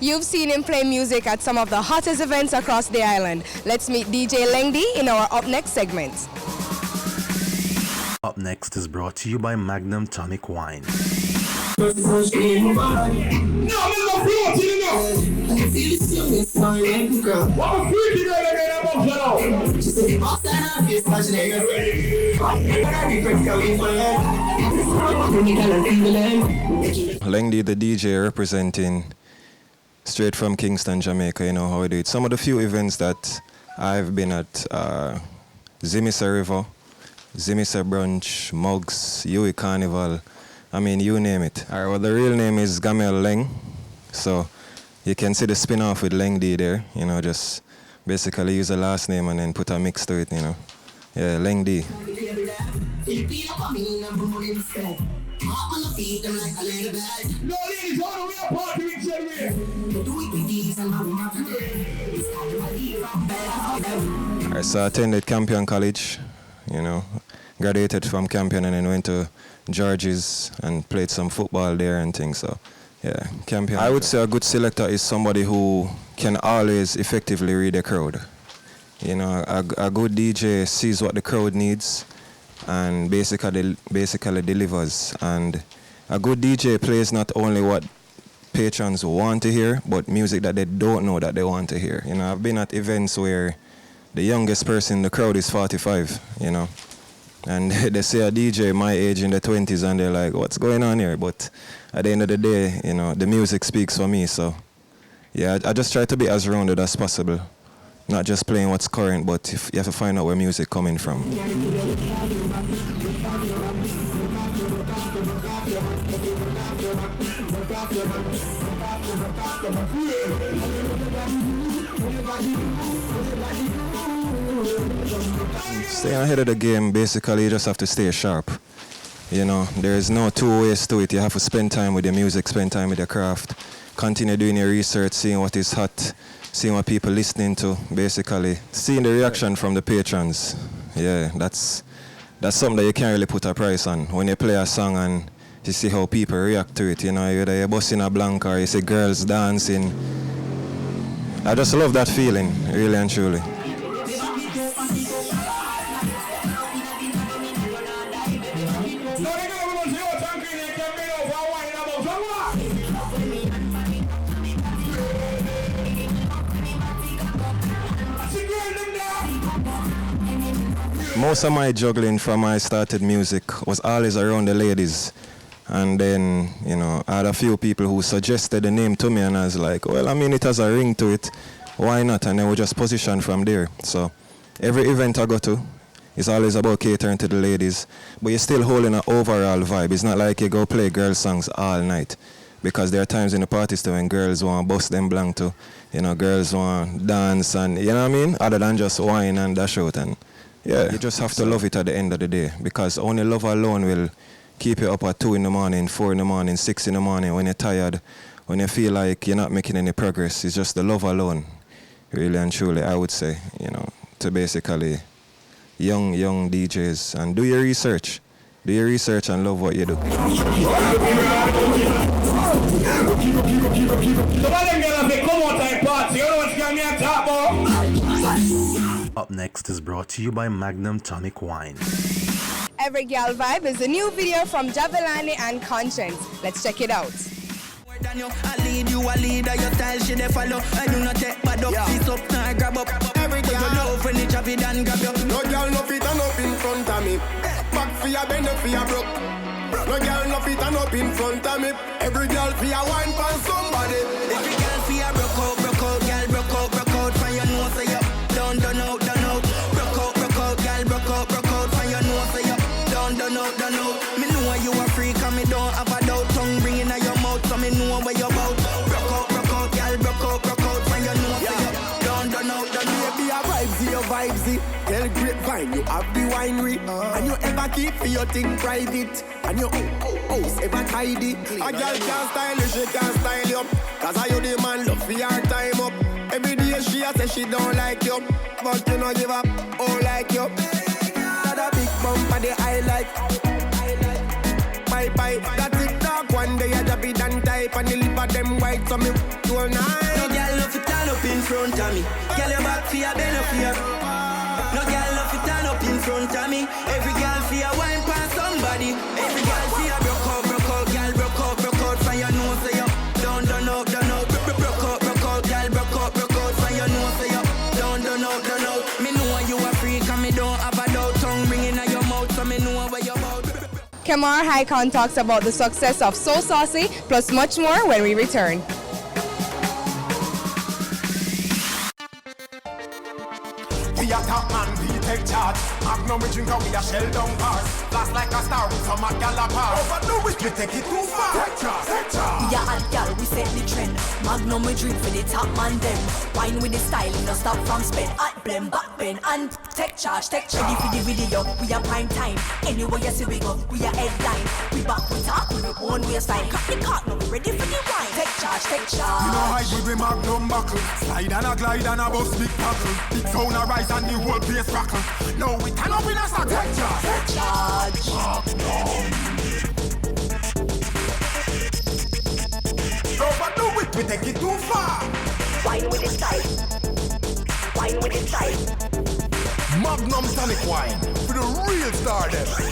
You've seen him play music at some of the hottest events across the island. Let's meet DJ Laing D in our Up Next segment. Up Next is brought to you by Magnum Tonic Wine. Laing D, the DJ, representing straight from Kingston, Jamaica. You know how I do it. Some of the few events that I've been at, Zimisa River, Zimisa Brunch, MUGS, Yui Carnival, I mean, you name it. Alright, well, the real name is Gamel Laing, so you can see the spin-off with Laing D there, you know, just basically use the last name and then put a mix to it, you know. Yeah, Laing D. Alright, so I attended Campion College, you know, graduated from Campion and then went to George's and played some football there and things. So yeah, Campion. I would say a good selector is somebody who can always effectively read the crowd. You know, a good DJ sees what the crowd needs and basically delivers. And a good DJ plays not only what patrons want to hear, but music that they don't know that they want to hear. You know, I've been at events where the youngest person in the crowd is 45, you know. And they say a DJ my age in the 20s and they're like, what's going on here? But at the end of the day, you know, the music speaks for me. So yeah, I just try to be as rounded as possible. Not just playing what's current, but if you have to find out where music coming from. Staying ahead of the game, basically you just have to stay sharp. You know, there is no two ways to it. You have to spend time with your music, spend time with your craft, continue doing your research, seeing what is hot, seeing what people listening to, basically. Seeing the reaction from the patrons. Yeah, that's something that you can't really put a price on. When you play a song and you see how people react to it, you know, either you're busting a blank or you see girls dancing. I just love that feeling, really and truly. Most of my juggling from I started music was always around the ladies. And then, you know, I had a few people who suggested the name to me and I was like, well, I mean, it has a ring to it. Why not? And then we just position from there. So every event I go to, it's always about catering to the ladies. But you're still holding an overall vibe. It's not like you go play girl songs all night. Because there are times in the parties too when girls want to bust them blank too. You know, girls want to dance and, you know what I mean? Other than just wine and dash out. And yeah, you just have to love it at the end of the day. Because only love alone will keep you up at 2 in the morning, 4 in the morning, 6 in the morning when you're tired, when you feel like you're not making any progress. It's just the love alone, really and truly, I would say, you know, to basically young DJs. And do your research. Do your research and love what you do. Up Next is brought to you by Magnum Tonic Wine. Every Gyal Vibe is a new video from Jahvillani and Konshens. Let's check it out. I lead you, a leader, your style she dey follow. I do not take bad up, fist up, now grab up. Every girl you know when it's Javi done grab you. No girl no fit and up in front of me. Back for your bend up for your broke. No girl no fit and up in front of me. Every girl for your wine for somebody. Every girl for your broke out, girl broke out. From your nose say up, done out. Broke out, girl broke out. From your nose say up, done out. Me know you a freak and me don't have a doubt. Tongue ringing at your mouth, so me know where you're about. Broke out, girl broke out. From your nose say up, done out. Baby, a vibesy. Tell grapevine you have the winery. And you ever keep for your thing private. And your house ever tidy. A girl can't style you, she can't style you. Cause I you the man love for your time up. Every day she a say she don't like you. But you don't give up, oh like you. Got a big bump on the highlight. Bye, that TikTok one day I drop it and type. life and the liver them white, so me all night. No girl love to turn up in front of me. Girl your back for your benefit. No girl love to turn up in front of me. Every girl for your wine pan somebody. Every girl for your broke out, girl broke out. For your nose say you down, out. Broke out, girl broke out. For your nose say you down, out. Me know you a freak and me don't have a doubt. Tongue ringing out your mouth, so me know where you're about. Kemar Highcon talks about the success of So Saucy, plus much more when we return. We a top man, we take charge. Magnum we drink and we a shell down bars. Blast like a star with some gallopar. Overdo it, we take it too far. Take charge. We a hot gal, we set the trend. Magnum we drink for the top man them. Wine with the style, no stop from spend. Hot blend, back bend, and take charge. Ready for the video, we a prime time. Anywhere you see we go, we a headline. We back, we talk, we own waistline. Cut the cart, now we ready for the wine. Take charge. You know hide with the Magnum buckle. Slide and a glide and a bust big tackle. Big sound a rise and the whole place rockle. Now we turn up in a sack. Take charge. Overdo it, we take it too far. Wine with the style. Wine with the style. Magnum tonic wine for the real star then.